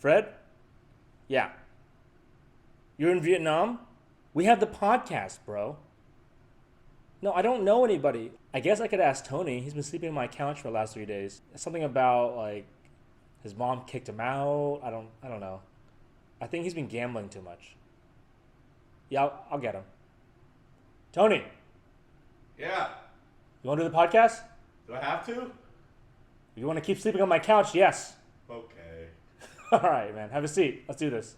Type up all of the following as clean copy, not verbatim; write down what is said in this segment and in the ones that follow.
Fred? Yeah. You're in Vietnam? We have the podcast, bro. No, I don't know anybody. I guess I could ask Tony. He's been sleeping on my couch for the last 3 days. Something about, like, his mom kicked him out. I don't know. I think he's been gambling too much. Yeah, I'll get him. Tony, Yeah. you want to do the podcast? Do I have to? You want to keep sleeping on my couch? Yes. Okay. All right, man. Have a seat. Let's do this.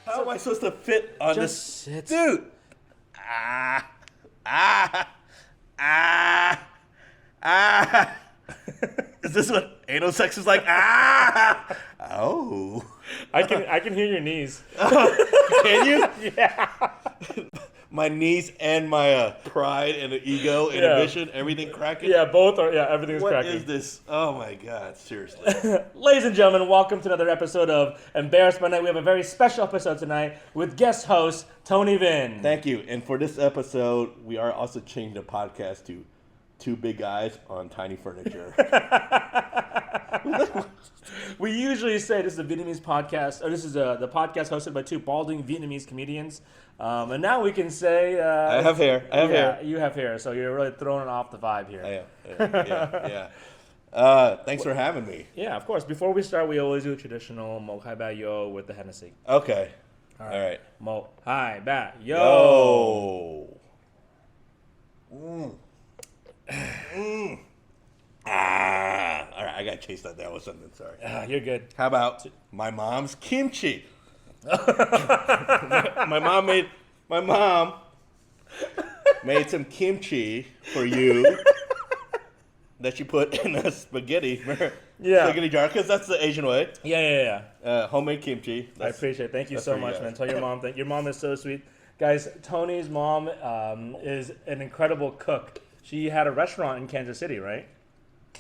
How am I supposed to fit on Just this? sit. Dude! Is this what anal sex is like? Oh. I can hear your knees. Can you? Yeah. My knees and my pride and ego, inhibition, everything cracking? Yeah, both are. Yeah, everything's What cracking. is this? Oh my God, seriously. Ladies and gentlemen, welcome to another episode of Embarrassed by Night. We have a very special episode tonight with guest host Tony Vinh. Thank you. And for this episode, we are also changing the podcast to Two Big Guys on Tiny Furniture. We usually say this is a Vietnamese podcast, or this is the podcast hosted by two balding Vietnamese comedians. And now we can say... I have hair. You have hair, so you're really throwing off the vibe here. I am. Yeah. Thanks for having me. Yeah, of course. Before we start, we always do a traditional Mo Hai Ba Yo with the Hennessy. Okay. All All right. Mo Hai Ba Yo. All right, I got to chase that down with something. Sorry. You're good. How about my mom's kimchi? My mom made some kimchi for you that she put in a spaghetti jar, because that's the Asian way. Yeah. Homemade kimchi. I appreciate it. Thank you so much, guys. man. Tell your mom. Your mom is so sweet. Guys, Tony's mom is an incredible cook. She had a restaurant in Kansas City, right?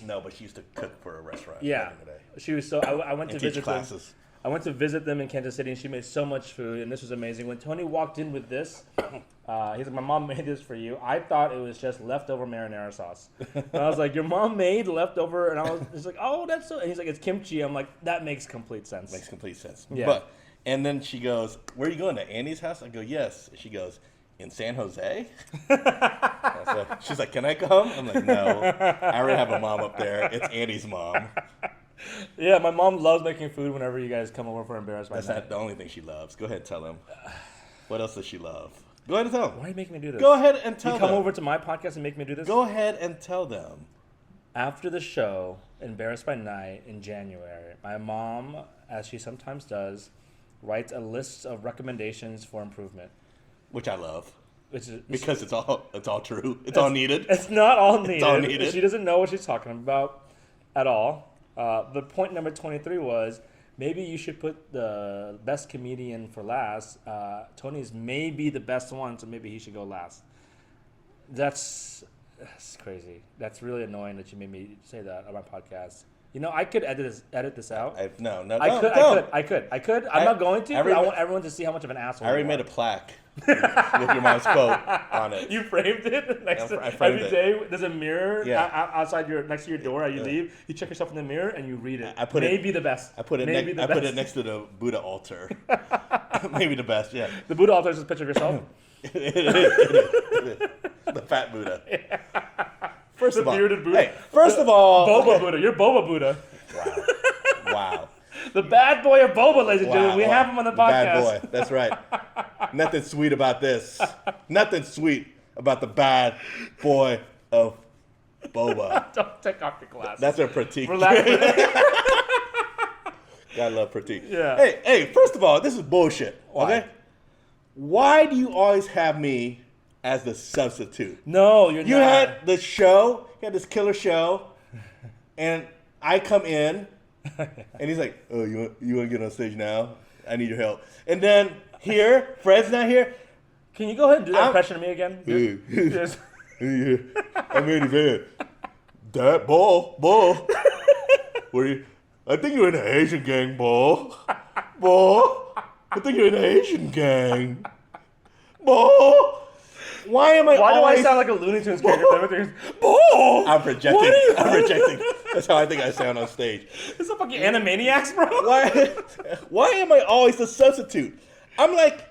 No, but she used to cook for a restaurant. Yeah. Back in the day. She was so. I went to And teach visit classes. them. I went to visit them in Kansas City, and she made so much food, and this was amazing. When Tony walked in with this, he's like, "My mom made this for you." I thought it was just leftover marinara sauce. And I was like, "Your mom made leftover," and I was just like, "Oh, that's so." And he's like, "It's kimchi." I'm like, "That makes complete sense." Makes complete sense. Yeah. And then she goes, "Where are you going, to Annie's house?" I go, "Yes." She goes, "In San Jose?" She's like, "Can I come?" I'm like, "No, I already have a mom up there. It's Annie's mom." Yeah, my mom loves making food whenever you guys come over for Embarrassed by That's Night. not the only thing she loves. Go ahead and tell them. What else does she love? Go ahead and tell them. Why are you making me do this? Go ahead and tell You them. come over to my podcast and make me do this? Go ahead and tell them. After the show, Embarrassed by Night, in January, my mom, as she sometimes does, writes a list of recommendations for improvement. Which I love. Which is, Because it's all true. It's all needed. It's not all needed. It's all needed. She doesn't know what she's talking about at all. The point number 23 was, maybe you should put the best comedian for last. Tony's maybe the best one, so maybe he should go last. That's crazy. That's really annoying that you made me say that on my podcast. You know, I could edit this out. I could. I'm not going to. But I want everyone to see how much of an asshole. I already made a plaque with your mom's quote on it. You framed it next I framed every it. day. There's a mirror outside next to your door. As you Yeah. leave, you check yourself in the mirror and you read it. I put maybe the best. I put it next to the Buddha altar. Maybe the best. Yeah. The Buddha altar is a picture of yourself. It is. The fat Buddha. First The of all, bearded Buddha. Hey, first of all, Boba Buddha. You're Boba Buddha. Wow. The bad boy of Boba, ladies and gentlemen. We have him on the podcast. Bad boy. That's right. Nothing sweet about this. Nothing sweet about the bad boy of Boba. Don't take off your glasses. That's our Pratik. Relax. Gotta love Pratik. Yeah. Hey, first of all, this is bullshit. Why? Okay? Why do you always have me as the substitute? No, you're You not. had the show, you had this killer show, and I come in, and he's like, "Oh, you want to get on stage now? I need your help." And then here, Fred's not here. Can you go ahead and do that impression of me again? Hey. Just- I'm in the van. That ball. Where you? I think you're in the Asian gang, ball. I think you're in the Asian gang, ball. Why am I Why do I always... sound like a Looney Tunes character? Everything's, Bull! I'm projecting. What are you- I'm projecting. That's how I think I sound on stage. It's a fucking Animaniacs, bro. Why am I always the substitute? I'm like,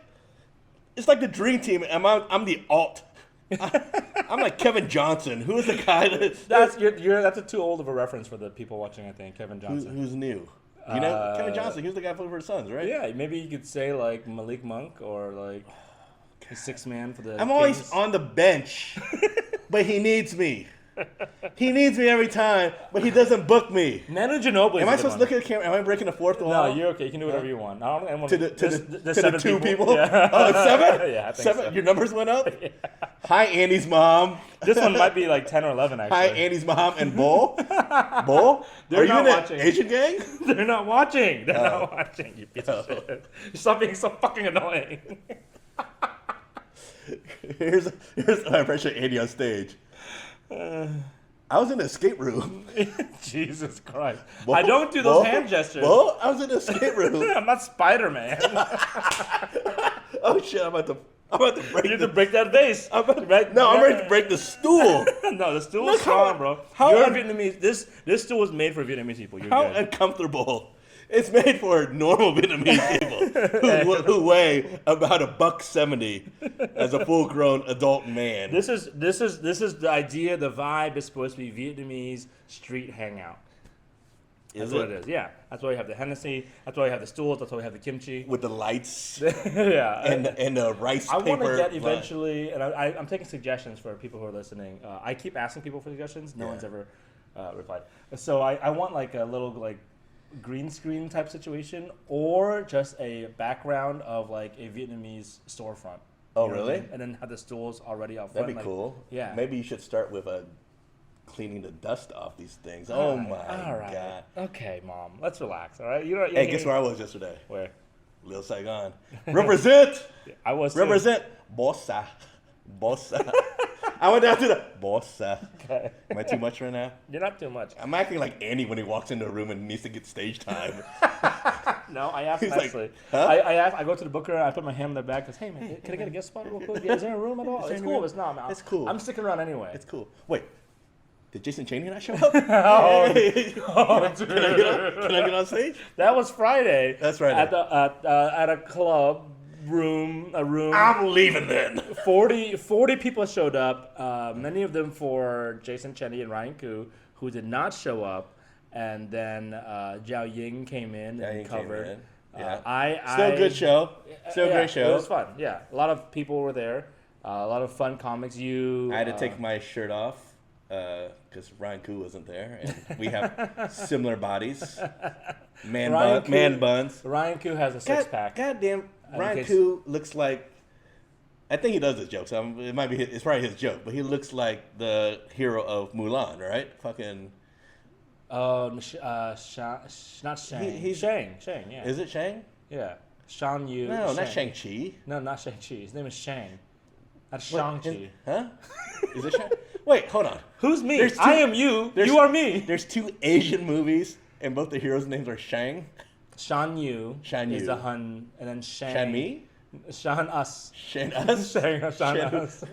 it's like the dream team. I'm the alt. I'm like Kevin Johnson. Who is the guy that... That's too old of a reference for the people watching, I think. Kevin Johnson. Who's new? You know, Kevin Johnson. He was the guy playing for the Suns, right? Yeah, maybe you could say like Malik Monk or like the sixth man for the I'm always Kings. on the bench, but he needs me. He needs me every time, but he doesn't book me. Manu Ginobili. Am I supposed to look at the camera? Am I breaking the fourth wall? No, you're okay. You can do whatever you want. I don't, anyone, To there's the seven two people? Yeah. Oh, it's 7? Yeah, I think seven? so. Your numbers went up? Yeah. Hi, Andy's mom. This one might be like 10 or 11, actually. Hi, Andy's mom and Bull. Bull? They're Are you not in the watching. Asian gang? They're not watching. They're not watching, you piece of shit. Stop being so fucking annoying. Here's my impression of Andy on stage. I was in the escape room. Jesus Christ. Bull, I don't do those Bull, hand gestures. Bull, I was in the escape room. I'm not Spider-Man. Oh shit! I'm about to break. You have to break that vase. I'm ready to break the stool. No, the stool Look is strong, how- bro. how You're un- Vietnamese. This stool was made for Vietnamese people. You're How good. uncomfortable! It's made for normal Vietnamese people who weigh about $170 as a full-grown adult man. This is the idea. The vibe is supposed to be Vietnamese street hangout. That's what it is. Yeah, that's why you have the Hennessy. That's why you have the stools. That's why you have the kimchi. With the lights Yeah, and the rice I paper. want to get eventually, and I'm taking suggestions for people who are listening. I keep asking people for suggestions. No one's ever replied. So I want like a little like green screen type situation, or just a background of like a Vietnamese storefront. Oh, You know what I really? mean? And then have the stools already out That'd front. be like, cool. Yeah. Maybe you should start with cleaning the dust off these things. Oh my All right. god. Okay, Mom. Let's relax. All right. You know. Hey, guess where I was yesterday? Where? Lil Saigon. Represent! I was. too. Represent! Bossa. Bossa. I went down to the Bossa. Okay. Am I too much right now? You're not too much. I'm acting like Andy when he walks into a room and needs to get stage time. No, I asked He's like, nicely. huh? I go to the booker, I put my hand in the bag, goes, hey man, can I get a guest spot real quick? Yeah, is there a room at all? there It's a cool. room? It's not, man. It's cool. I'm sticking around anyway. It's cool. Wait, did Jason Chaney not show up? Oh, Hey, oh, can I get on stage? that was Friday. That's Friday. At a club room. I'm leaving then. 40 people showed up. Many of them for Jason Cheney and Ryan Koo, who did not show up. And then Jiao Ying came in Jiao and Ying came covered. in. Yeah. I Good show. Still a yeah, great show. It was fun. Yeah, a lot of people were there. A lot of fun comics. I had to take my shirt off because Ryan Koo wasn't there, and we have similar bodies, man buns. Ryan Koo has a six pack. Goddamn, In Ryan case- Koo looks like. I think he does his jokes. It might be. It's probably his joke, but he looks like the hero of Mulan, right? Fucking. Not Shang. He's Shang. Yeah. Is it Shang? Yeah. Shan Yu. No, not Shang-Chi. No, not Shang-Chi. His name is Shang. That's Shang-Chi. Huh? Is it Shang? Wait, hold on. Who's me? There's two- I am you. there's- You are me. There's 2 Asian movies, and both the heroes' names are Shang. Shan Yu Shan is Yu. the Hun, and then Shang. Shan me? Shan us. Shan us? Shang us.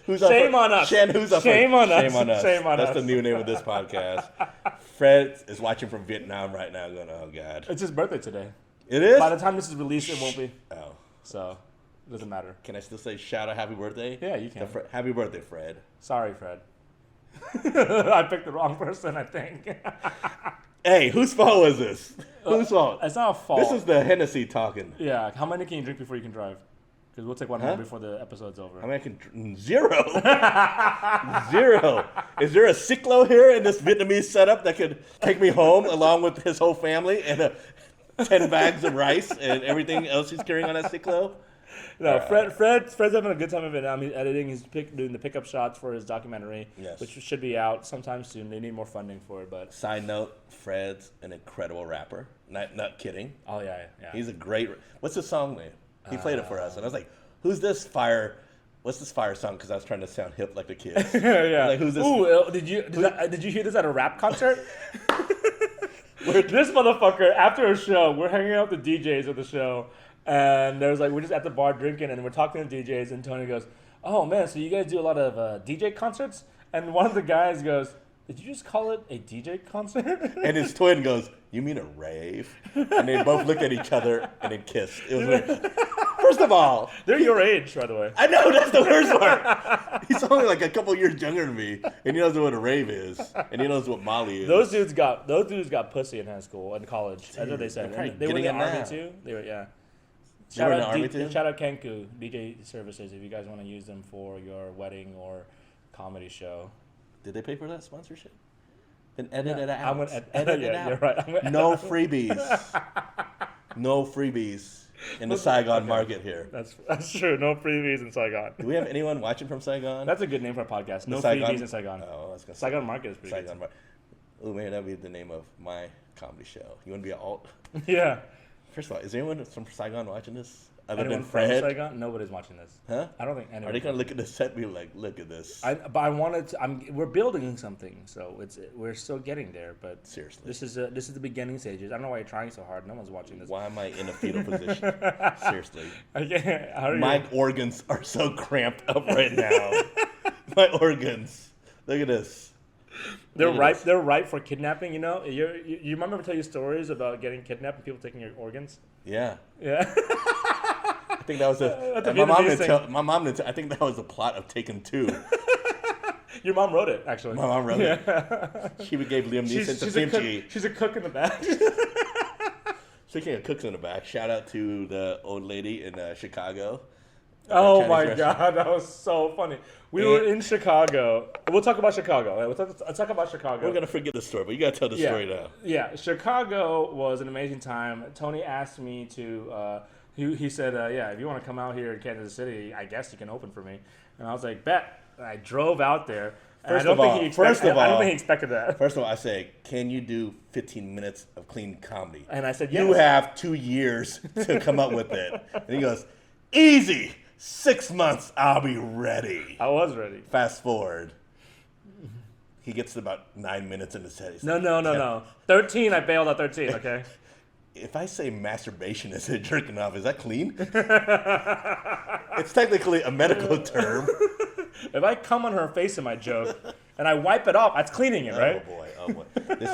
Who's Shame on us. Shan, who's up Shame first? on us. Shame on us. Shame on That's us. the new name of this podcast. Fred is watching from Vietnam right now going, oh, God. It's his birthday today. It is? By the time this is released, it won't be. Oh. So, it doesn't matter. Can I still say shout out happy birthday? Yeah, you can. Happy birthday, Fred. Sorry, Fred. I picked the wrong person, I think. Hey, whose fault was this? Whose fault? It's not a fault. This is the Hennessy talking. Yeah, how many can you drink before you can drive? Because we'll take one more before the episode's over. I mean, I can... 0. 0. Is there a Ciclo here in this Vietnamese setup that could take me home along with his whole family and 10 bags of rice and everything else he's carrying on that Ciclo? No, Fred's having a good time of it now. He's editing. He's doing the pickup shots for his documentary, Yes. which should be out sometime soon. They need more funding for it, but Side note, Fred's an incredible rapper. Not kidding. oh yeah. He's a great... What's his song name? He played it for us. And I was like, who's this fire... What's this fire song? Because I was trying to sound hip like the kids. yeah. Like, who's this? Ooh, did you hear this at a rap concert? This motherfucker, after a show, we're hanging out with the DJs at the show, and there's like, we're just at the bar drinking, and we're talking to the DJs, and Tony goes, oh man, so you guys do a lot of DJ concerts? And one of the guys goes, did you just call it a DJ concert? And his twin goes, you mean a rave? And they both looked at each other and then kissed. It was weird. First of all, They're your age, by the way. I know, that's the worst part. He's only like a couple years younger than me, and he knows what a rave is, and he knows what Molly is. Those dudes got pussy in high school and college. That's what they said. they're probably And they were in the getting it army now. too. They were, yeah. They were in the army too? Shout out Kenku DJ services if you guys want to use them for your wedding or comedy show. Did they pay for that sponsorship? Then edit it out. I'm gonna edit it yeah, out. you're right. No freebies. No freebies in the Saigon market here. That's true. No freebies in Saigon. Do we have anyone watching from Saigon? That's a good name for a podcast. No Saigon? freebies in Saigon. Oh, I was gonna say Saigon Market is pretty Saigon Market. Oh man, that'd be the name of my comedy show. You want to be an alt? good. Yeah. First of all, is anyone from Saigon watching this? Other Anyone than from Fred? Saigon? Nobody's watching this. Huh? I don't think anyone. Are they gonna look at the set and be like, look at this? But I wanted to. We're building something, so we're still getting there. But Seriously. this is the beginning stages. I don't know why you're trying so hard. No one's watching this. Why am I in a fetal position? Seriously. Okay, how are My you? organs are so cramped up right now. My organs. Look at this. They're Look at ripe. this. They're ripe for kidnapping. You know. You remember me tell you stories about getting kidnapped and people taking your organs? Yeah. Yeah. I think that was That's a my mom Vietnamese didn't thing. tell. My mom didn't. I think that was the plot of Taken 2. Your mom wrote it, actually. My mom wrote it. Yeah. She gave Liam Neeson to she's a cook. kimchi. She's a cook in the back. Speaking of cooks in the back, shout out to the old lady in Chicago. Oh Chinese my restaurant. god, that was so funny. We were in Chicago. We'll talk about Chicago. Let's talk about Chicago. We're gonna forget the story, but you gotta tell the story now. Yeah, Chicago was an amazing time. Tony asked me to. He said, "Yeah, if you want to come out here in Kansas City, I guess you can open for me." And I was like, "Bet." And I drove out there. And First I don't of think all- he expected, first of I don't all- think he expected that. First of all, I say, can you do 15 minutes of clean comedy? And I said, "Yes." You have 2 years to come up with it. And he goes, easy. 6 months, I'll be ready. I was ready. Fast forward. He gets to about 9 minutes in the set. He's No, like, no, no, no. 13. I bailed at 13. Okay. If I say masturbation instead of jerking off, is that clean? It's technically a medical term. If I come on her face in my joke and I wipe it off, that's cleaning it, right? Oh boy.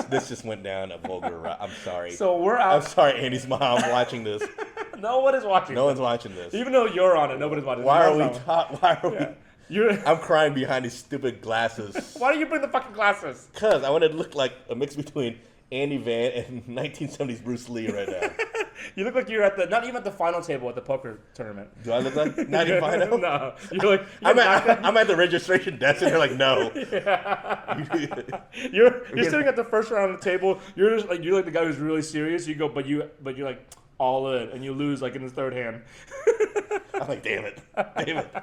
This just went down a vulgar route. I'm sorry. So we're I'm out. sorry, Andy's mom watching this. No one is watching. No one's watching this. Even though you're on it, nobody's watching. Why are No we problem. Why are Yeah. we? You're. I'm crying behind these stupid glasses. Why do you bring the fucking glasses? Cause I want to look like a mix between Andy Van and 1970s Bruce Lee right now. You look like you're at the not even at the final table at the poker tournament. Do I look like 90 final? No, you're like I'm at the registration desk and they're like, no. you're sitting at the first round of the table. You're like the guy who's really serious. You go, but you're like all in, and you lose like in the third hand. I'm like, damn it.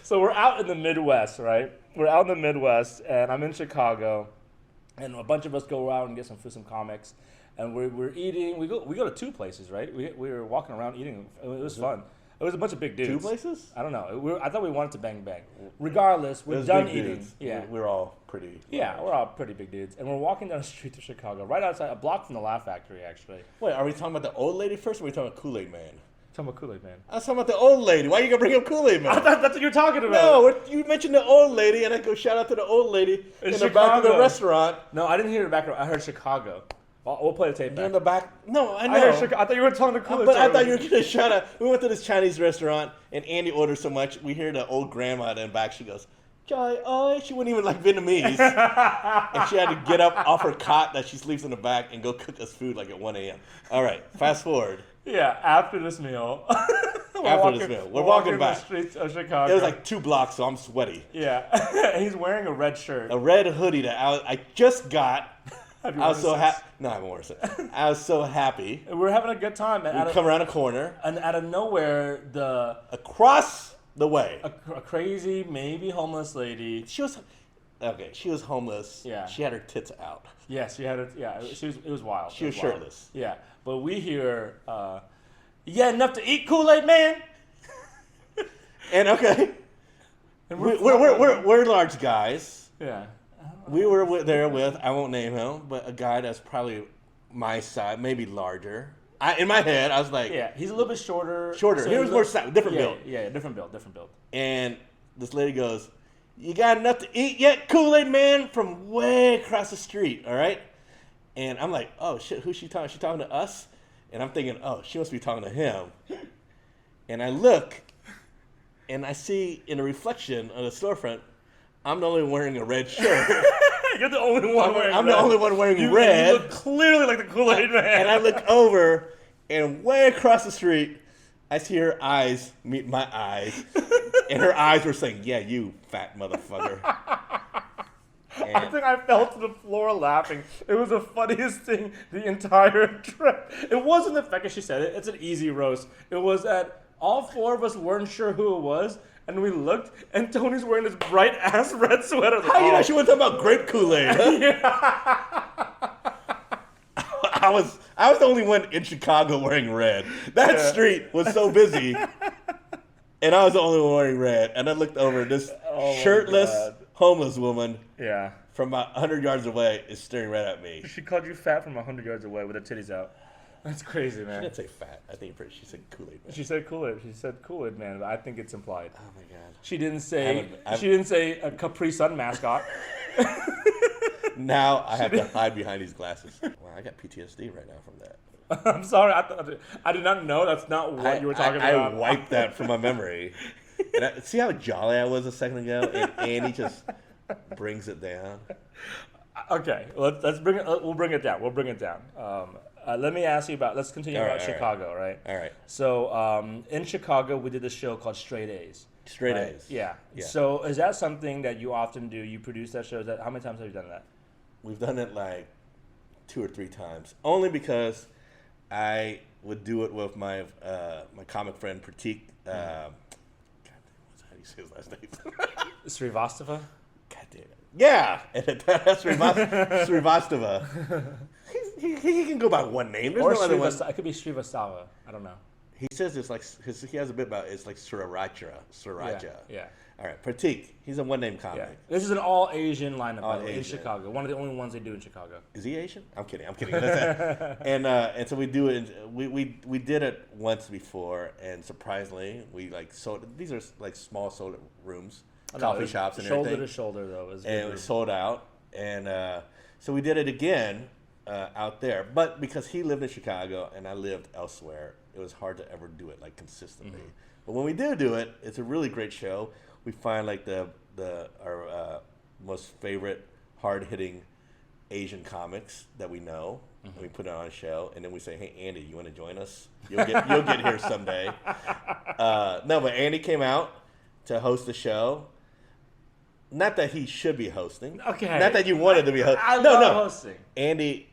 So we're out in the Midwest, right? We're out in the Midwest, and I'm in Chicago, and a bunch of us go out and get some food, some comics, and we're eating. We go to two places, right? We were walking around eating. It was fun. It was a bunch of big dudes. Two places? I don't know. I thought we wanted to bang bang. Regardless, we're Those done big eating. dudes. Yeah. We're all pretty. Yeah, we're all pretty big dudes, and we're walking down the street to Chicago, right outside, a block from the Laugh Factory, actually. Wait, are we talking about the old lady first or are we talking about Kool-Aid Man? Talking about Kool-Aid Man. I was talking about the old lady. Why are you going to bring up Kool-Aid Man? I thought that's what you were talking about. No, you mentioned the old lady, and I go shout out to the old lady in the back of the Chicago. restaurant. No, I didn't hear the background. I heard Chicago. We'll play the tape In back. the back. No, I know. I heard Chicago. I thought you were talking to Kool-Aid. But I thought you were going to shout out. We went to this Chinese restaurant, and Andy ordered so much. We hear the old grandma in the back. She goes, Joy, oi. She wouldn't even like Vietnamese. And she had to get up off her cot that she sleeps in the back and go cook us food like at 1 a.m. All right, fast forward. Yeah, after this meal. We're walking back. the streets of Chicago. It was like 2 blocks, so I'm sweaty. Yeah. He's wearing a red shirt. A red hoodie that I just got. Have you I was worn so it happy. No, I haven't worn it. I was so happy. since? We're having a good time. And We come around a corner. out of nowhere, Across the way. a crazy, maybe homeless lady. She was homeless. Yeah. She had her tits out. Yes, she had it. Yeah, it was wild. She was It wild. shirtless. Yeah, but we hear, you got enough to eat, Kool-Aid Man? And okay, And we're large guys. Yeah. We were there with, I won't name him, but a guy that's probably my size, maybe larger. In my head, I was like, Yeah, he's a little bit shorter. Shorter. He was more different build. Yeah, different build. And this lady goes, "You got enough to eat yet, Kool-Aid man?" From way across the street, all right? And I'm like, oh, shit, who's she talking? She talking to us? And I'm thinking, oh, she must be talking to him. And I look, and I see in the reflection of the storefront, I'm the only one wearing a red shirt. You're the only one wearing I'm red. the only one wearing red. You look clearly like the Kool-Aid man. And I look over, and way across the street, I see her eyes meet my eyes. And her eyes were saying, "Yeah, you fat motherfucker." I think I fell to the floor laughing. It was the funniest thing the entire trip. It wasn't the fact that she said it. It's an easy roast. It was that all four of us weren't sure who it was. And we looked, and Tony's wearing this bright-ass red sweater. How you know she was talking about grape Kool-Aid? Huh? Yeah. I was the only one in Chicago wearing red. That street was so busy, and I was the only one wearing red. And I looked over, this shirtless homeless woman from about 100 yards away is staring right at me. She called you fat from 100 yards away with her titties out. That's crazy, man. She didn't say fat. I think she said Kool-Aid man. She said Kool-Aid. She said Kool-Aid man. But I think it's implied. Oh my god. She didn't say. She didn't say a Capri Sun mascot. Now I have to hide behind these glasses. Wow, I got PTSD right now from that. I'm sorry. I did not know. That's not what you were talking about. I wiped that from my memory. And see how jolly I was a second ago, and Andy just brings it down. Okay, let's bring it. We'll bring it down. We'll bring it down. Let me ask you about. Let's continue about Chicago, right? All right. So in Chicago, we did this show called Straight A's. Straight A's. Yeah. So is that something that you often do? You produce that show? How many times have you done that? We've done it like 2 or 3 times. Only because I would do it with my my comic friend Pratik. God damn, how do you say his last name? Srivastava? God damn it. Yeah, that's Srivastava. He can go by one name. There's Or no other one. It could be Srivastava. I don't know. He says it's like he has a bit about it's like Sriracha. Yeah. All right, Pratik. He's a one-name comic. Yeah. This is an all Asian lineup by the way, in Asian. Chicago. One of the only ones they do in Chicago. Is he Asian? I'm kidding. And so we do it. We did it once before, and surprisingly, we like sold. These are like small sold rooms, coffee shops, and everything. Shoulder to shoulder though, and it was sold out. And so we did it again out there, but because he lived in Chicago and I lived elsewhere, it was hard to ever do it like consistently. Mm-hmm. But when we do it, it's a really great show. We find like our most favorite hard-hitting Asian comics that we know, and we put it on a show, and then we say, "Hey, Andy, you want to join us? You'll get here someday." No, but Andy came out to host the show. Not that he should be hosting. Okay. Not that you wanted to be hosting. I love hosting. Andy,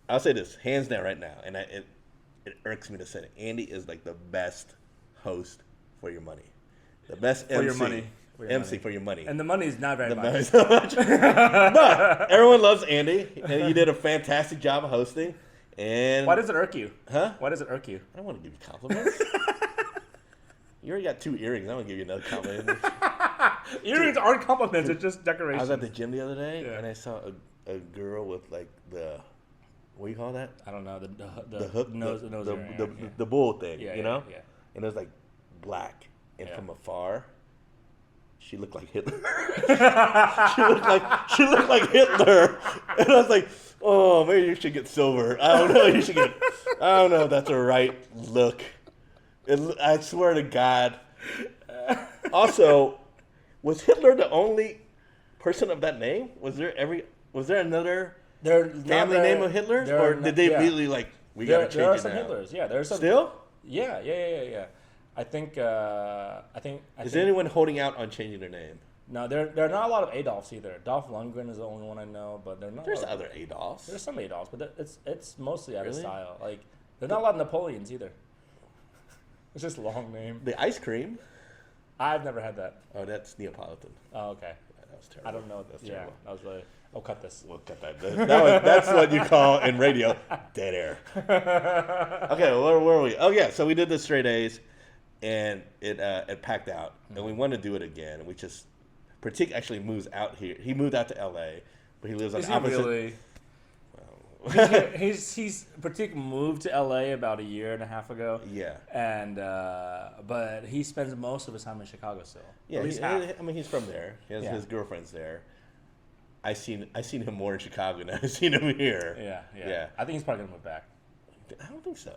I'll say this hands down right now, and it irks me to say it. Andy is like the best host for your money. The best for MC. Your money. For your money. And the money is not very much. Money's not much. But everyone loves Andy, and you did a fantastic job of hosting. And why does it irk you? Huh? Why does it irk you? I don't want to give you compliments. You already got 2 earrings. I want to give you another compliment. Earrings aren't compliments. It's just decoration. I was at the gym the other day, and I saw a girl with like what do you call that? I don't know. The hook, nose the bull thing, Yeah. And it was like black, and from afar, she looked like Hitler. she looked like Hitler, and I was like, oh, maybe you should get silver. I don't know. I don't know if that's the right look. I swear to God. Also, was Hitler the only person of that name? Was there another family name of Hitlers, or did they immediately like we got to change it now? There are some Hitlers. Yeah, there's some. Still? Yeah. I think. Is anyone holding out on changing their name? No, there are not a lot of Adolfs either. Dolph Lundgren is the only one I know, but they're not. There's other Adolfs. There's some Adolfs, but it's mostly out of style. Like there's not a lot of Napoleons either. It's just a long name. The ice cream. I've never had that. Oh, that's Neapolitan. Oh, okay. That was terrible. I don't know. That's terrible. That was really. Oh, cut this. We'll cut that. That's what you call in radio dead air. Okay, where were we? Oh yeah, so we did the Straight A's, and it packed out, and we want to do it again. We just, Pratik actually moves out here. He moved out to L.A., but he lives on the opposite. Really? Well, He's Pratik moved to LA about a year and a half ago. Yeah. And but he spends most of his time in Chicago still. Yeah, At least half. I mean, he's from there. Yeah. His girlfriend's there. I seen him more in Chicago than I've seen him here. Yeah. I think he's probably gonna move back. I don't think so.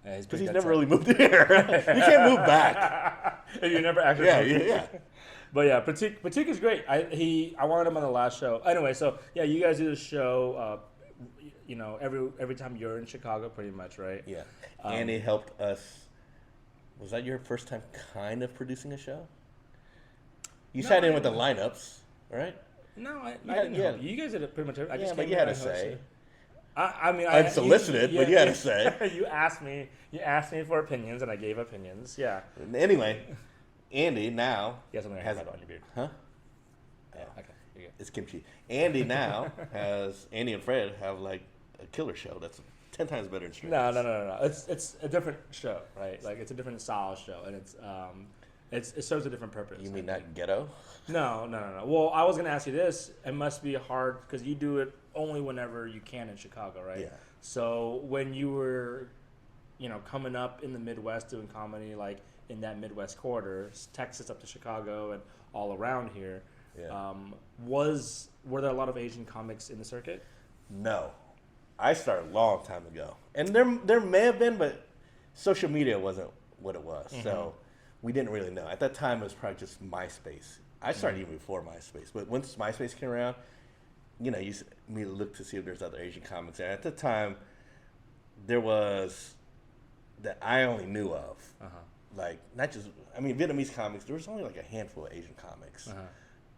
Yeah, because he's never really moved here. You can't move back. You never actually. Yeah. But yeah, Pratik is great. I wanted him on the last show. Anyway, so yeah, you guys do the show. Every time you're in Chicago, pretty much, right? Yeah. And he helped us. Was that your first time kind of producing a show? You sat in with the lineups, right? No, I didn't help you. You guys did it pretty much. I just but you had a say. I mean, unsolicited, but you had a say. You asked me for opinions, and I gave opinions. Yeah. Anyway, Andy now has something on your beard. Huh? Yeah. Okay. You're good. It's kimchi. Andy now Andy and Fred have like a killer show that's 10 times better than Straight. No. It's a different show, right? Like it's a different style show, and it serves a different purpose. You mean not ghetto? No. Well, I was gonna ask you this. It must be hard because you do it only whenever you can in Chicago, right? Yeah. So when you were, coming up in the Midwest doing comedy, like in that Midwest quarter, Texas up to Chicago and all around here, were there a lot of Asian comics in the circuit? No, I started a long time ago, and there may have been, but social media wasn't what it was, so we didn't really know. At that time, it was probably just MySpace. I started even before MySpace, but once MySpace came around, you immediately look to see if there's other Asian comics. And at the time, there was that I only knew of, like not just Vietnamese comics. There was only like a handful of Asian comics,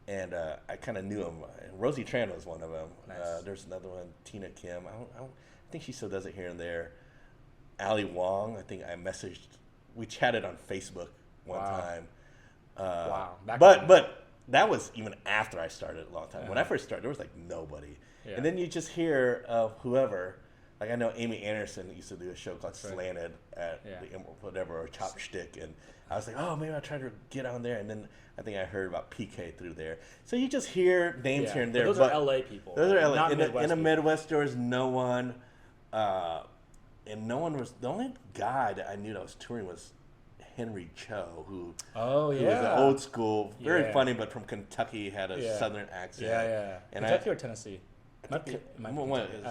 and I kind of knew them. Rosie Tran was one of them. Nice. There's another one, Tina Kim. I think she still does it here and there. Ali Wong. I think I messaged. We chatted on Facebook one time. Wow. But that was even after I started a long time. When I first started, there was like nobody. Yeah. And then you just hear of whoever. Like I know Amy Anderson used to do a show called Slanted at or Chopstick. And I was like, oh, maybe I'll try to get on there. And then I think I heard about PK through there. So you just hear names here and there. But those are LA people. Those are LA. Not In the Midwest, there was no one. And no one was. The only guy that I knew that was touring was Henry Cho, who was an old school, very funny, but from Kentucky, had a southern accent. Yeah. And Kentucky or Tennessee?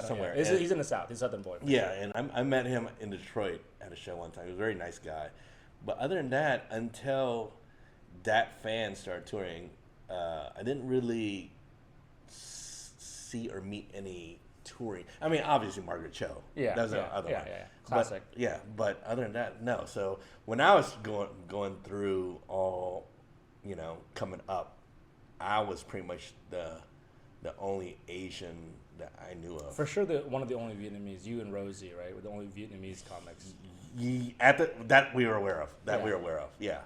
Somewhere. He's in the South. He's a Southern boy. Yeah, and I met him in Detroit at a show one time. He was a very nice guy. But other than that, until that fan started touring, I didn't really see or meet any touring. I mean, obviously Margaret Cho. Yeah. That was the other one. Yeah. Classic. But other than that, no. So when I was going through all, coming up, I was pretty much the only Asian that I knew of. For sure, one of the only Vietnamese. You and Rosie, right, were the only Vietnamese comics. That we were aware of. Yeah.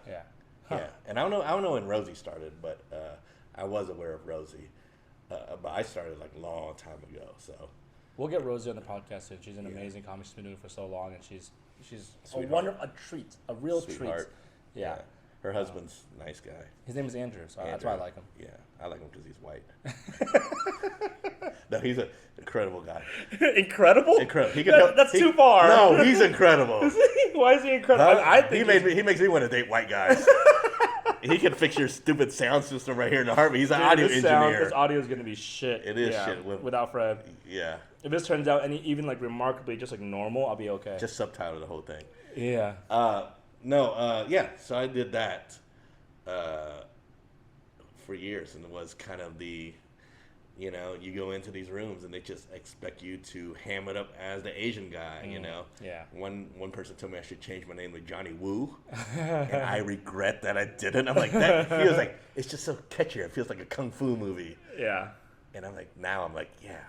Huh. Yeah. And I don't know when Rosie started, but I was aware of Rosie. But I started like a long time ago. So we'll get Rosie on the podcast soon. She's an amazing comic. She's been doing it for so long, and she's a treat, a real Sweetheart. treat. Yeah. Her husband's a nice guy. His name is Andrew, so that's why I like him. Yeah, I like him because he's white. No, he's an incredible guy. Incredible? Incredible. That's too far. No, he's incredible. Why is he incredible? Huh? I think he makes me want to date white guys. He can fix your stupid sound system right here in the Harvey. He's an audio engineer. This audio is going to be shit. It is shit. Without Fred. Yeah. If this turns out even like remarkably just like normal, I'll be okay. Just subtitle the whole thing. Yeah. So I did that for years, and it was kind of the, you go into these rooms and they just expect you to ham it up as the Asian guy, Yeah. One person told me I should change my name to Johnny Woo, and I regret that I didn't. I'm like, that feels like, it's just so catchy. It feels like a kung fu movie. Yeah. And I'm like, I'll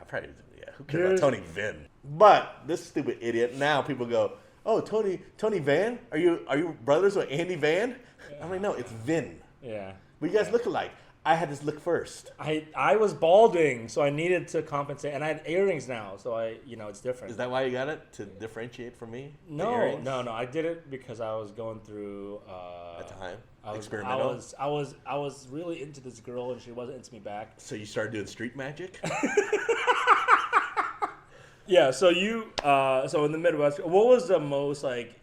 probably, who cares about Tony Vinh? But this stupid idiot, now people go, oh, Tony Van? Are you brothers with Andy Van? I'm like, no, it's Vin. Yeah. But you guys look alike. I had this look first. I was balding, so I needed to compensate, and I had earrings now, so it's different. Is that why you got it, to differentiate from me? No. I did it because I was going through at the time. Experimental. I was really into this girl, and she wasn't into me back. So you started doing street magic? Yeah, so so in the Midwest, what was the most like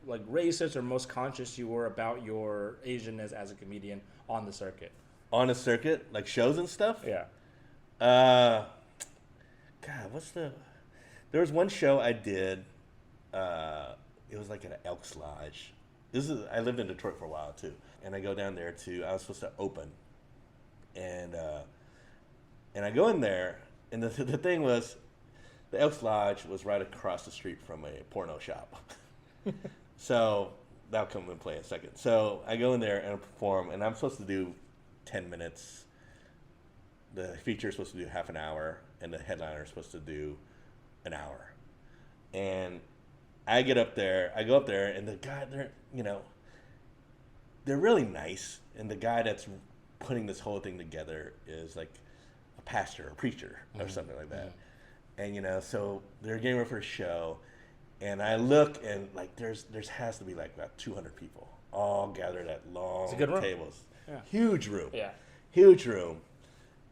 racist or most conscious you were about your Asianness as a comedian on the circuit? On a circuit, like shows and stuff. Yeah. Uh, God, There was one show I did. It was like at an Elks Lodge. I lived in Detroit for a while too, and I go down there I was supposed to open, and I go in there, and the thing was, the Elks Lodge was right across the street from a porno shop. So that'll come and play in a second. So I go in there and I perform, and I'm supposed to do 10 minutes. The feature is supposed to do half an hour, and the headliner is supposed to do an hour. And I go up there, and the guy, they're really nice. And the guy that's putting this whole thing together is like a pastor or preacher or something like that. And, so they're getting ready for a show. And I look, and like there's has to be like about 200 people all gathered at long tables. Yeah. Huge room. Yeah. Huge room.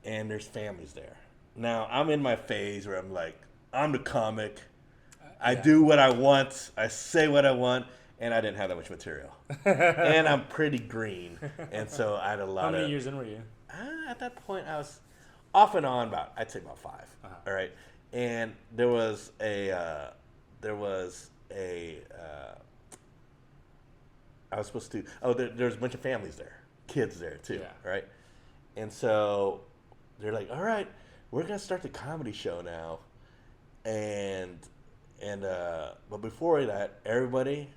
And there's families there. Now, I'm in my phase where I'm like, I'm the comic. I do what I want. I say what I want. And I didn't have that much material. And I'm pretty green. And so I had a lot How many years in were you? At that point, I was off and on I'd say about 5. All right. And there was I was supposed to, there's a bunch of families there, kids there too, right? And so they're like, all right, we're going to start the comedy show now. But before that, everybody,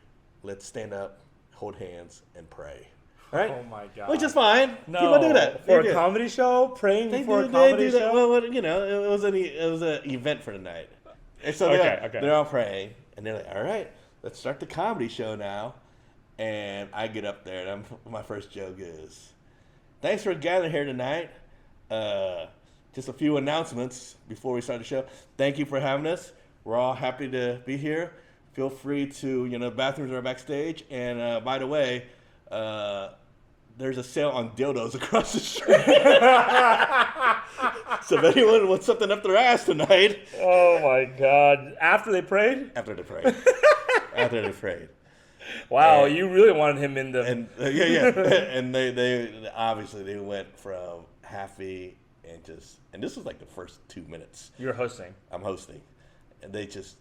let's stand up, hold hands, and pray. Right? Oh my God. Which is fine. No, people do that. for a comedy show, praying before a comedy show. Well, it was an event for the night. And so they're all praying, and they're like, "All right, let's start the comedy show now." And I get up there, and my first joke is, "Thanks for gathering here tonight. Just a few announcements before we start the show. Thank you for having us. We're all happy to be here. Feel free to, bathrooms are backstage. And by the way, there's a sale on dildos across the street. So if anyone wants something up their ass tonight." Oh my God. After they prayed? After they prayed. After they prayed. Wow, you really wanted him in the... And and they obviously they went from happy and this was like the first 2 minutes. You're hosting. I'm hosting. And they just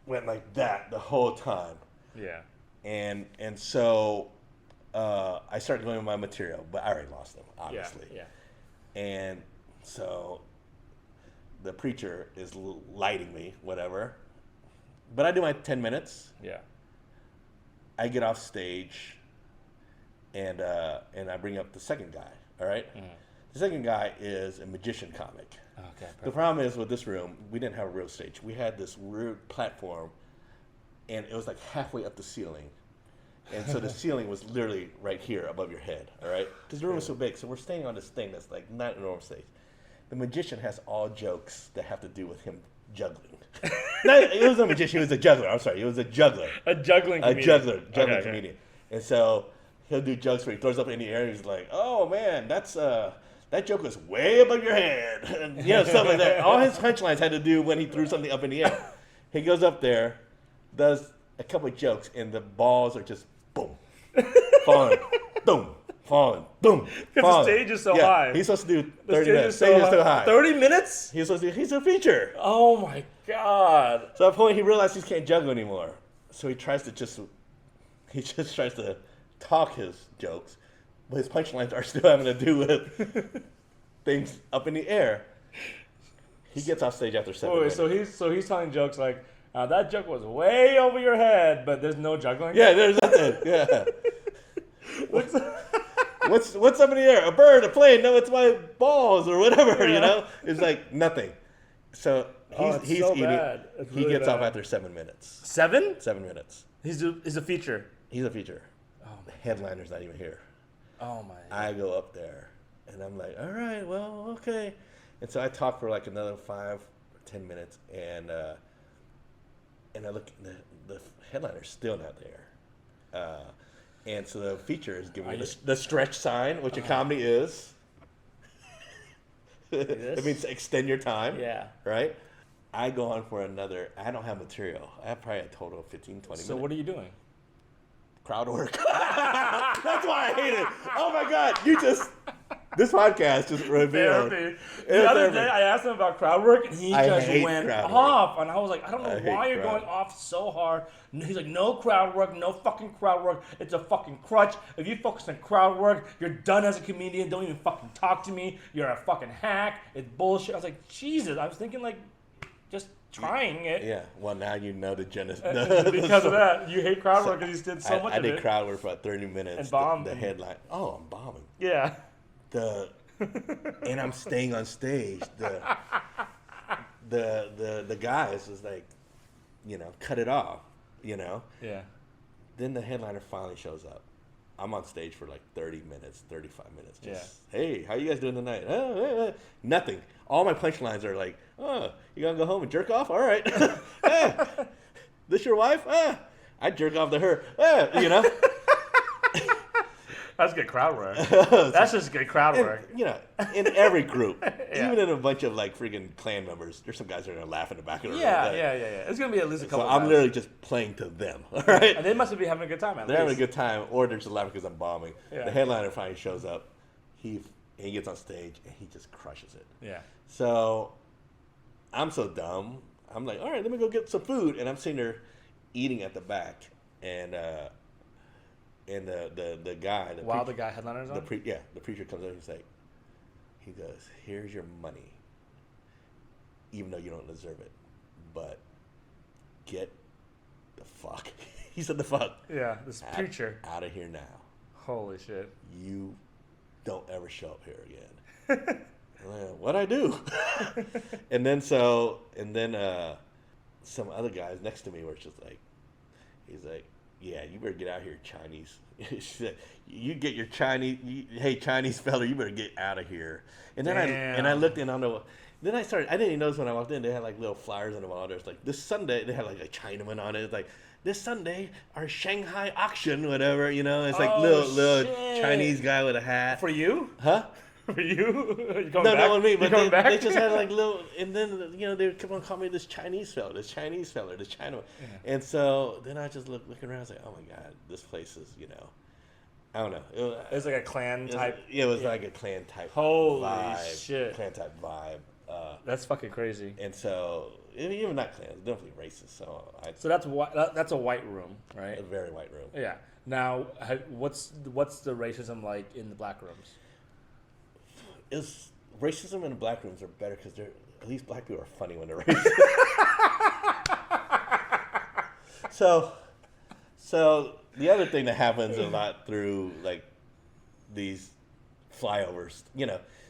went like that the whole time. Yeah. And so I started going with my material, but I already lost them, obviously. Yeah. And so the preacher is lighting me, whatever. But I do my 10 minutes. Yeah. I get off stage, and I bring up the second guy, all right? Mm-hmm. The second guy is a magician comic. Okay, perfect. The problem is with this room, we didn't have a real stage. We had this weird platform, and it was like halfway up the ceiling. And so the ceiling was literally right here above your head, all right? Because the room is so big, so we're standing on this thing that's like not a normal stage. The magician has all jokes that have to do with him juggling. No, it was a magician, he was a juggler. I'm sorry, he was a juggler. A juggling comedian. Juggling comedian. And so he'll do jokes where he throws up in the air and he's like, "Oh man, that joke was way above your head." And, stuff like that. All his punchlines had to do when he threw something up in the air. He goes up there, does a couple of jokes, and the balls are just boom, falling, boom, falling, boom, because the stage is so high. He's supposed to do 30 minutes. The stage is so high. 30 minutes? He's a feature. Oh my God. So at a point he realized he can't juggle anymore. So he just tries to talk his jokes, but his punchlines are still having to do with things up in the air. He gets off stage after 7 minutes. So he's telling jokes like, that joke was way over your head, but there's no juggling? Yeah, there's nothing. Yeah. What's up in the air? A bird, a plane? No, it's my balls or whatever, It's like nothing. So he's eating. Bad. He gets off after 7 minutes. 7? 7 minutes. He's a feature. He's a feature. Oh, the headliner's not even here. Oh my. I go up there and I'm like, all right, well, okay. And so I talk for like another 5 or 10 minutes, and I look, the headliner's still not there. And so the feature is giving me the stretch sign, which a comedy is. It means extend your time. Yeah. Right? I go on for another. I don't have material. I have probably a total of 15, 20 minutes. So what are you doing? Crowd work. That's why I hate it. Oh my God, this podcast just revealed. Therapy. The other day, I asked him about crowd work, and he just went off. And I was like, I don't know why you're going off so hard. And he's like, no crowd work, no fucking crowd work. It's a fucking crutch. If you focus on crowd work, you're done as a comedian. Don't even fucking talk to me. You're a fucking hack. It's bullshit. I was like, Jesus. I was thinking like, just trying it. Yeah. Well, now you know the genesis. Because of that, you hate crowd work because he did so much of it. I did crowd work for about 30 minutes. And bombed. The headline. Oh, I'm bombing. Yeah. And I'm staying on stage. The guys was like, cut it off. Yeah. Then the headliner finally shows up. I'm on stage for like 30 minutes, 35 minutes. Hey, how you guys doing tonight? Nothing. All my punchlines are like, oh, you gonna go home and jerk off? All right. This your wife? I jerk off to her. That's good crowd work. That's just good crowd work. In every group, even in a bunch of like freaking Klan members, there's some guys that are gonna laugh in the back of the room. Yeah. It's gonna be at least a couple. So I'm literally just playing to them. All right. And they must be having a good time. They're having a good time, or they're just laughing because I'm bombing. Yeah. The headliner finally shows up. He gets on stage and he just crushes it. Yeah. So I'm so dumb. I'm like, all right, let me go get some food, and I'm sitting there eating at the back, and the guy, the guy headliner's on. the preacher comes in. He goes, here's your money, even though you don't deserve it, but get the fuck. He said the fuck. Yeah, this preacher out of here now. Holy shit. You don't ever show up here again. What'd I do? and then some other guys next to me were just like, he's like, yeah, you better get out here, Chinese. You get your Chinese, hey, Chinese fella, you better get out of here. And then I looked in on the, then I didn't even notice when I walked in, they had like little flyers on the wall. There's like, this Sunday, they had like a Chinaman on it. It's like, this Sunday, our Shanghai auction, whatever, it's like little Chinese guy with a hat. For you? Huh? For you? You No, back? not with me, but they just had like little, and then, they would come on call me this Chinese fella, this Chinaman. Yeah. And so then I just looking around, I was like, oh my God, this place is, I don't know. It was like a Klan type. It was like a Klan type Holy vibe. Shit. Klan type vibe. That's fucking crazy. And so, even not Klan, it's definitely racist. So that's a white room, right? A very white room. Yeah. Now, what's the racism like in the black rooms? Racism in the black rooms are better because at least black people are funny when they're racist. So the other thing that happens a lot through like these flyovers,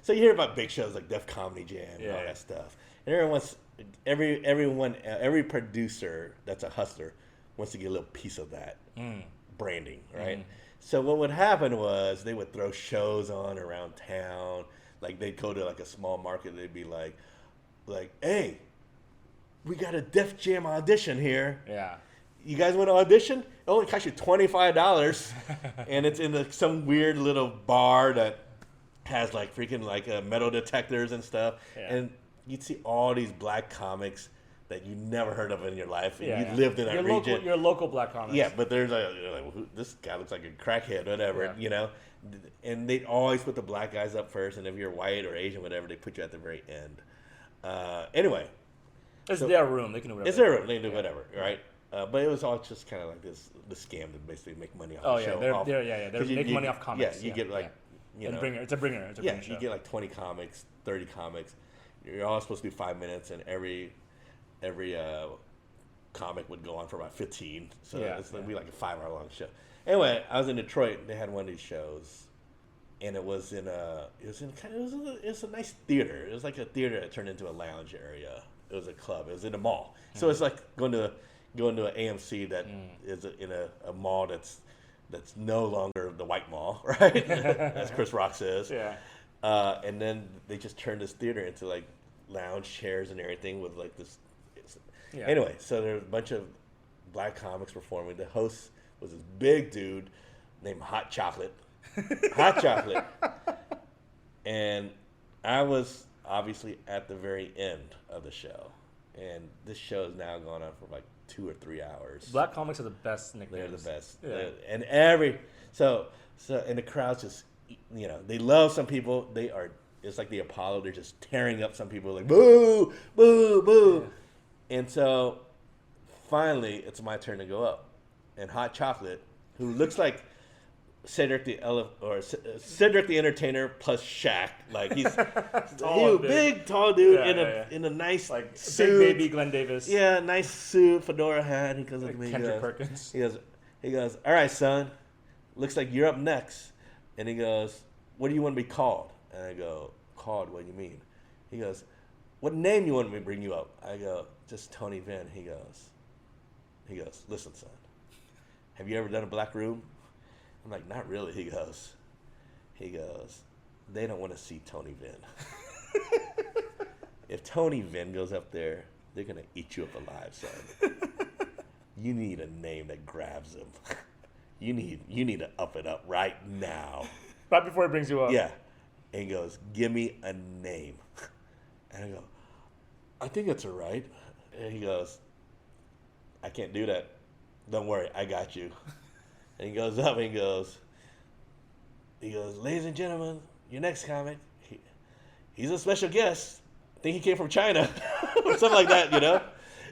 so you hear about big shows like Def Comedy Jam and all that stuff, and every producer that's a hustler wants to get a little piece of that branding, right? So what would happen was they would throw shows on around town. Like they'd go to like a small market. They'd be like, hey, we got a Def Jam audition here. Yeah. You guys want to audition? It only costs you $25, and it's in some weird little bar that has like freaking like metal detectors and stuff. Yeah. And you'd see all these black comics that you never heard of in your life, and you lived in that region. Your local black comics. Yeah, but there's this guy looks like a crackhead, whatever, And they'd always put the black guys up first, and if you're white or Asian, whatever, they put you at the very end. Anyway. It's their room. They can do whatever. It's their room. They can do whatever, right? But it was all just kind of like this scam to basically make money off the show. They're making money off comics. Yeah, you get like, it's a bringer. You get like 20 comics, 30 comics. You're all supposed to do 5 minutes, and every comic would go on for about 15. So it's going to be like a 5-hour long show. Anyway, I was in Detroit. They had one of these shows, and it was a nice theater. It was like a theater that turned into a lounge area. It was a club. It was in a mall. So it's like going to an AMC that is in a mall that's no longer the white mall, right? As Chris Rock says. Yeah. And then they just turned this theater into like lounge chairs and everything with like this. Yeah. Anyway, so there's a bunch of black comics performing. The host was this big dude named Hot Chocolate. And I was obviously at the very end of the show. And this show is now going on for like 2 or 3 hours. Black comics are the best nicknames. They're the best. Yeah. And so and the crowd's just, they love some people. It's like the Apollo. They're just tearing up some people, like boo, boo, boo. Yeah. And so finally, it's my turn to go up. And Hot Chocolate, who looks like Cedric the Entertainer plus Shaq, like he's big, tall dude in a nice like suit, big baby Glenn Davis. Yeah, nice suit, fedora hat. He goes up to me. Kendrick Perkins. He goes, all right, son. Looks like you're up next. And he goes, what do you want to be called? And I go, called? What do you mean? He goes, what name you want me to bring you up? I go, just Tony Vinh. He goes, listen, son. Have you ever done a black room? I'm like, not really. He goes, they don't want to see Tony Vinh. If Tony Vinh goes up there, they're going to eat you up alive, son. You need a name that grabs them. You need to up it up right now. Right before he brings you up. Yeah. And he goes, give me a name. And I go, I think it's all right. And he goes, I can't do that. Don't worry, I got you. And he goes up and he goes, ladies and gentlemen, your next comic, he's a special guest. I think he came from China. Or something like that,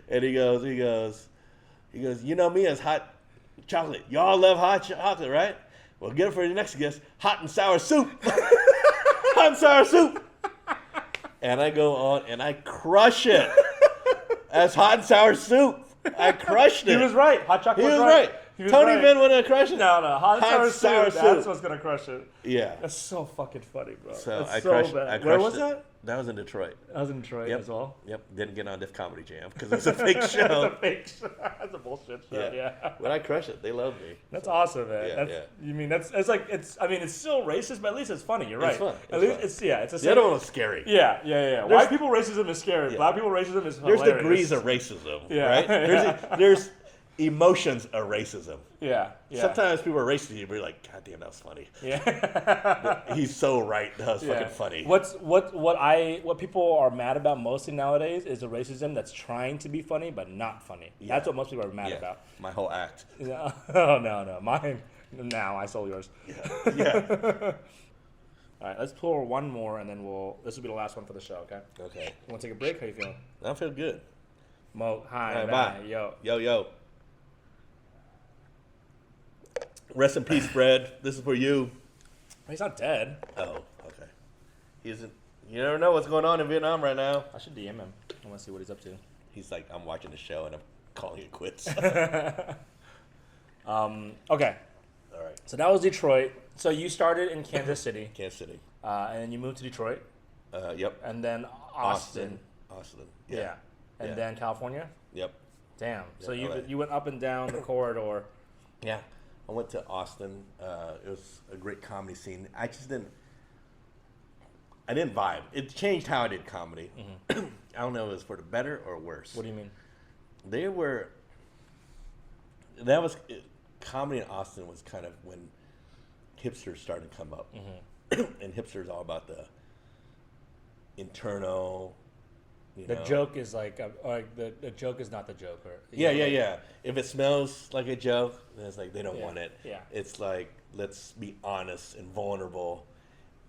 And he goes, you know me as Hot Chocolate. Y'all love hot chocolate, right? Well, get it for your next guest, hot and sour soup. Hot and sour soup. And I go on and I crush it as hot and sour soup. I crushed it. He was right. Hot chocolate was right. Tony Vinh wouldn't have crushed it. No. Hot and sour soup. That's what's going to crush it. Yeah. That's so fucking funny, bro. So I crushed it. Where was that? That was in Detroit. I was in Detroit as well. Yep. Didn't get on Def Comedy Jam because it's a fake show. It's a fake show. That's a bullshit show. Yeah. But I crush it. They love me. That's awesome, man. You mean it's still racist, but at least it's funny. You're right. It's fun. At least it's it's a the other one was scary. Yeah. White people racism is scary. Yeah. Black people racism is hilarious. There's degrees of racism, right? There's emotions of racism. Yeah. Sometimes people are racist to you, but you're like, God damn, that was funny. Yeah. He's so right. That was fucking funny. What people are mad about mostly nowadays is the racism that's trying to be funny but not funny. Yeah. That's what most people are mad about. My whole act. Yeah. Oh no. Mine. Now I stole yours. Yeah. All right, let's pull one more, and then this will be the last one for the show. Okay. Okay. You want to take a break? How you feeling? I feel good. Mo, hi, right, bye. Yo. Rest in peace, Fred. This is for you. He's not dead. Oh, okay. He isn't. You never know what's going on in Vietnam right now. I should DM him. I want to see what he's up to. He's like, I'm watching the show and I'm calling it quits. Okay. All right. So that was Detroit. So you started in Kansas City. Kansas City. And then you moved to Detroit. Yep. And then Austin. Yeah. And then California. Yep. Damn. So LA. you went up and down the corridor. Yeah. I went to Austin. It was a great comedy scene. I didn't vibe. It changed how I did comedy. Mm-hmm. I don't know if it was for the better or worse. What do you mean? Comedy in Austin was kind of when hipsters started to come up. Mm-hmm. And hipsters all about the internal. The joke is like the joke is not the joke. Or, yeah. If it smells like a joke, then it's like they don't want it. Yeah. It's like, let's be honest and vulnerable.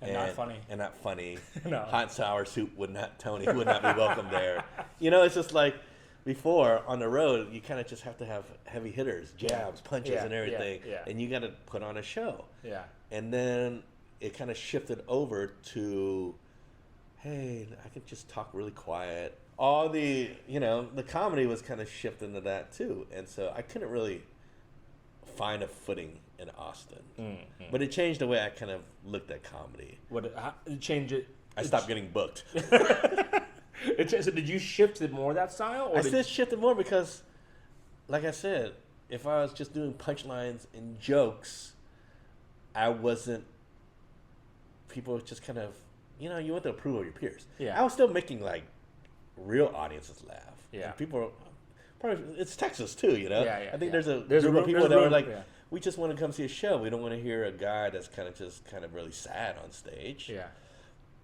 And not funny. And not funny. No. Hot and sour soup Tony would not be welcome there. It's just like before on the road, you kind of just have to have heavy hitters, jabs, punches, and everything. Yeah. And you got to put on a show. Yeah. And then it kind of shifted over to, hey, I could just talk really quiet. All the comedy was kind of shifting to that too. And so I couldn't really find a footing in Austin. Mm-hmm. But it changed the way I kind of looked at comedy. How did it change it? I stopped getting booked. So did you shift it more that style? Or I still shifted more because, like I said, if I was just doing punchlines and jokes, people just kind of, you want the approval of your peers. Yeah. I was still making like real audiences laugh. Yeah. And people probably, it's Texas too, Yeah. I think there's a group of people that are like, we just want to come see a show. We don't want to hear a guy that's kind of really sad on stage. Yeah.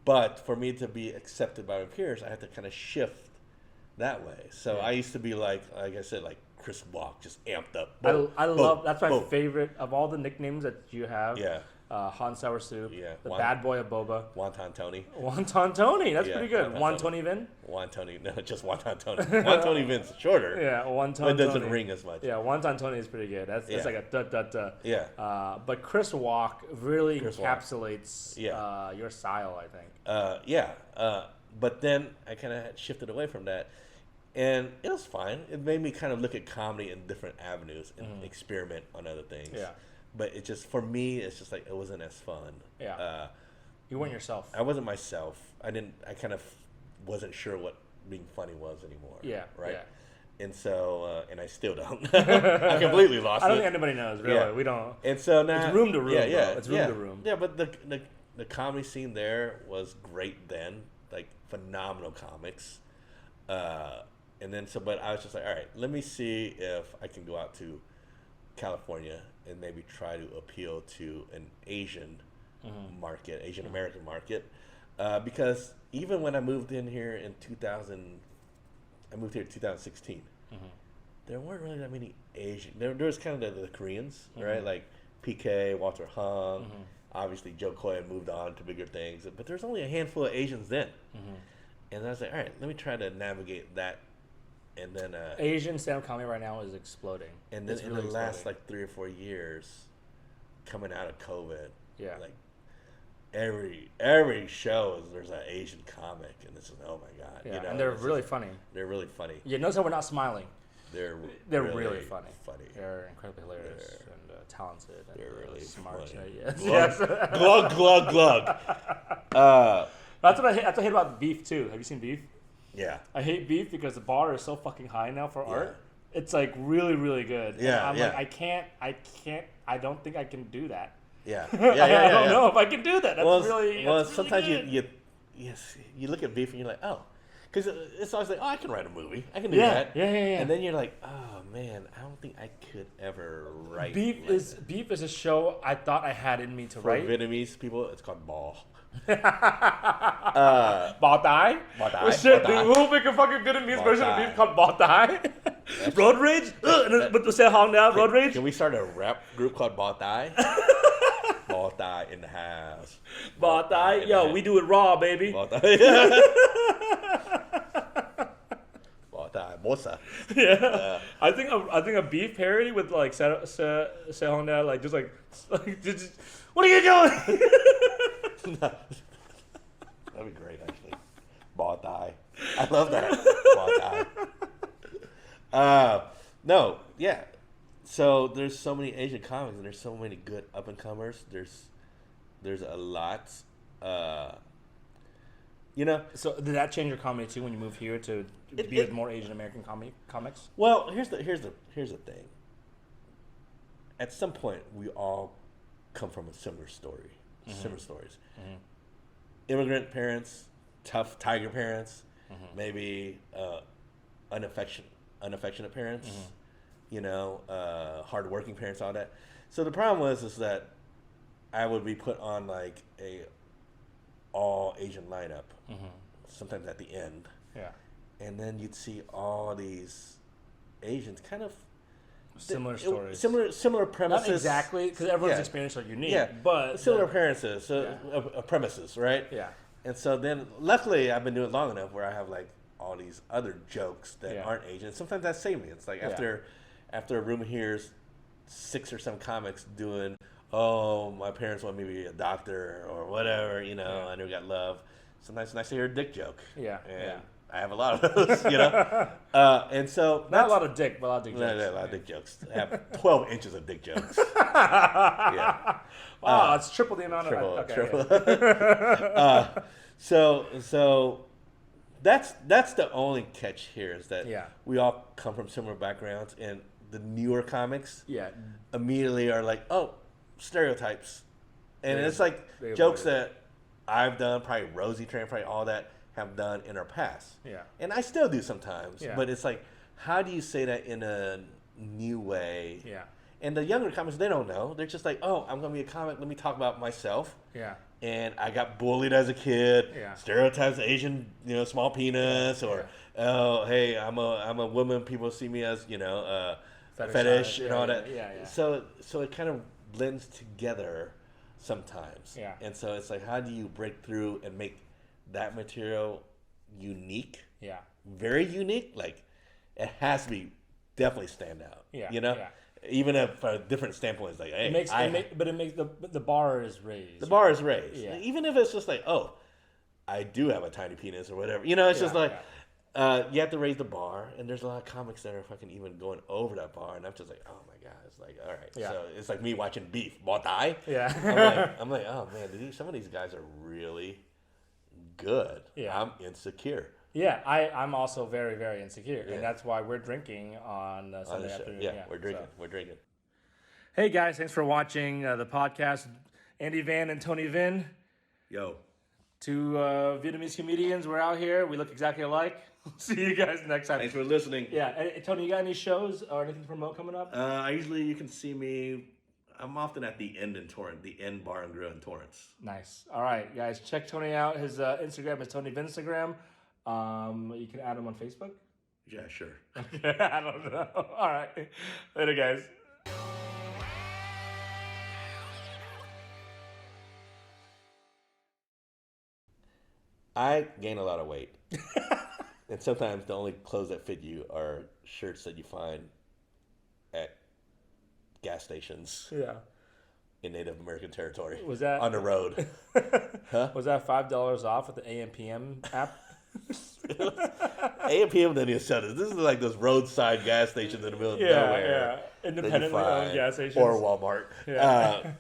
But for me to be accepted by my peers, I had to kind of shift that way. So Yeah. I used to be like I said, like Chris Walk, just amped up. I Boom, love boom, that's my boom. favorite of all the nicknames that you have. Yeah. Hot and sour soup. Yeah. The bad boy of boba. Wonton Tony. Wonton Tony. That's Yeah, pretty good. Wonton Tony Vinh. Wonton, no, just Wonton Tony. Wonton Vin's shorter. Yeah, Wonton But it doesn't Tony. ring as much. Yeah, Wonton Tony is pretty good. That's Yeah. like a duh duh duh. Yeah. But Chris Walk really Chris Walk. encapsulates Yeah. your style, I think. Yeah. But then I kind of shifted away from that. And it was fine. It made me kind of look at comedy in different avenues and experiment on other things. Yeah. But it just, for me, it's just like, it wasn't as fun. Yeah. You weren't yourself. I wasn't myself. I kind of wasn't sure what being funny was anymore. Yeah. Right? Yeah. And so, and I still don't. I completely lost I don't it. think anybody knows, really. Yeah. We don't. And so now. It's room to room, Yeah, bro. yeah. It's room yeah. to room. Yeah, but the comedy scene there was great then. Like, phenomenal comics. And then, but I was just like, all right, let me see if I can go out to California and maybe try to appeal to an Asian market, Asian American market. Because even when I moved in here in 2000, I moved here in 2016, there weren't really that many Asian. There was kind of the Koreans, right? Like PK, Walter Hung. Obviously, Joe Coy had moved on to bigger things. But there's only a handful of Asians then. And I was like, all right, let me try to navigate that. And then Asian stand-up comedy right now is exploding. and then It's in really the last exploding. like 3 or 4 years, coming out of COVID, Yeah. like every show there's an Asian comic, and this is oh my god, Yeah, you know, and they're it's really just- funny. They're really funny. You notice how we're not smiling. They're Really funny. Funny. They're incredibly hilarious and talented. And They're really smart. funny. Yes. Glug, yes. glug glug glug. That's what I hate. That's what I hate about Beef too. Have you seen Beef? Yeah. I hate Beef because the bar is so fucking high now for Yeah. art. It's like really, really good. And Yeah, I'm yeah. like, I don't think I can do that. Yeah. I don't know if I can do that. That's Well, really. well, that's really sometimes good. you look at Beef and you're like, oh, because it's always like, oh, I can write a movie, I can do Yeah, that. yeah. And then you're like, oh man, I don't think I could ever write. Beef like is that. Beef is a show I thought I had in me to For write. Vietnamese people, it's called ball. Bao Thai? Bao Thai, Oh shit, Bao dude. Thai. We'll make a fucking Vietnamese Bao version Thai. of Beef called Bao Thai. Road Rage? With the Seo Hong now, Road Rage? Can we start a rap group called Bao Thai? Bao Thai in the house. Bao Thai? in the Yo, house. we do it raw, baby. Bao Thai. Bao Thai. Bossa. Yeah. I think a Beef parody with like Seo Hong now, like just like, just, what are you doing? That'd be great, actually. Bao Thai. I love that. Bao Thai. No, yeah. So there's so many Asian comics, and there's so many good up and comers. There's a lot. You know. So did that change your comedy too when you moved here to be with more Asian American comics? Well, here's the thing. At some point, we all come from a similar story. Similar stories. Immigrant parents, tough tiger parents, maybe unaffectionate parents. You know, hardworking parents, all that. So the problem is that I would be put on like a all Asian lineup, sometimes at the end, Yeah. and then you'd see all these Asians kind of Similar stories. similar premises. Not exactly, because everyone's Yeah. experience are unique. Yeah, But similar the- appearances, premises, right? Yeah. And so then, luckily, I've been doing it long enough where I have like all these other jokes that Yeah. aren't Asian. Sometimes that save me. It's like after a room hears 6 or 7 comics doing, oh, my parents want me to be a doctor or whatever, you know, I never got love. Sometimes it's nice to hear a dick joke. Yeah, And yeah. I have a lot of those, you know. And so Not a lot of dick, but a lot of dick no, jokes. a lot of dick jokes. I have 12 inches of dick jokes. Yeah. Wow, it's triple the amount Triple, of. Okay, triple. yeah. So that's the only catch here is that Yeah. we all come from similar backgrounds, and the newer comics Yeah. immediately are like, oh, stereotypes, and They- it's like they jokes avoid that I've done, probably Rosie Tran, probably all that have done in our past. Yeah. And I still do sometimes, Yeah. but it's like, how do you say that in a new way? Yeah. And the younger comics, they don't know. They're just like, oh, I'm going to be a comic. Let me talk about myself. Yeah. and I got bullied as a kid. Yeah. Stereotypes, Asian, small penis, or oh, hey, I'm a woman. People see me as a fetish and all that. Yeah. So it kind of blends together sometimes. Yeah. And so it's like, how do you break through and make that material unique? Yeah. Very unique. Like, it has to be definitely stand out. Yeah. Yeah. Even if a different standpoint is like, hey, it makes the bar is raised. The bar is raised. Yeah. Even if it's just like, oh, I do have a tiny penis or whatever. It's just like, you have to raise the bar. And there's a lot of comics that are fucking even going over that bar. And I'm just like, oh my God. It's like, all right. Yeah. So it's like me watching Beef. Wonton. Yeah. I'm like, oh man, dude, some of these guys are really good. Yeah. I'm insecure. Yeah, I'm also very, very insecure, Yeah. and that's why we're drinking on Sunday afternoon. Yeah, we're drinking. We're drinking. Hey guys, thanks for watching the podcast. Andy Van and Tony Vinh, Yo. two Vietnamese comedians. We're out here. We look exactly alike. See you guys next time. Thanks for listening. Yeah, and Tony, you got any shows or anything to promote coming up? You can see me. I'm often at the End in Torrance, the End Bar and Grill in Torrance. Nice. All right, guys, check Tony out. His Instagram is Tony Vinstagram. You can add him on Facebook. Yeah, sure. Okay, I don't know. All right, later, guys. I gain a lot of weight. And sometimes the only clothes that fit you are shirts that you find at gas stations Yeah. in Native American territory. Was that on the road? Huh? Was that $5 off with the AMPM app? AMPM doesn't even sell this. This is like those roadside gas stations in the middle of nowhere. Independently owned gas stations. Or Walmart. Yeah.